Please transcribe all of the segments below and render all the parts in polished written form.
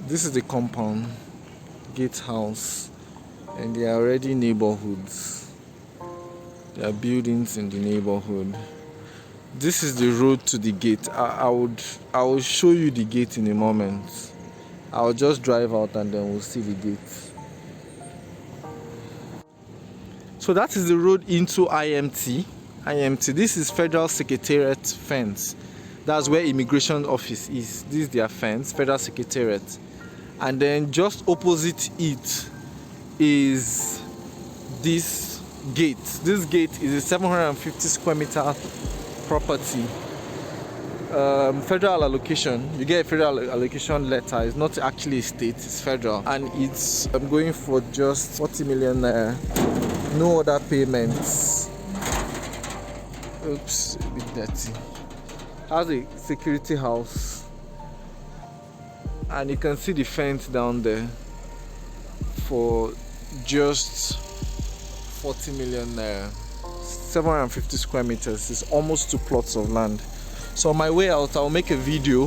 This is the compound, gatehouse, and there are already neighborhoods. There are buildings in the neighborhood. This is the road to the gate. I will show you the gate in a moment. I'll just drive out and then we'll see the gate. So that is the road into IMT. This is Federal Secretariat fence. That's where immigration office is. This is their fence, Federal Secretariat. And then just opposite it is this gate. This gate is a 750 square meter property. Federal allocation. You get a federal allocation letter. It's not actually a state, it's federal, and I'm going for just 40 million naira. No other payments. Oops, a bit dirty. Has a security house, and you can see the fence down there for just 40 million naira. 750 square meters is almost 2 plots of land. So on my way out, I'll make a video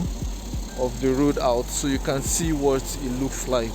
of the road out so you can see what it looks like.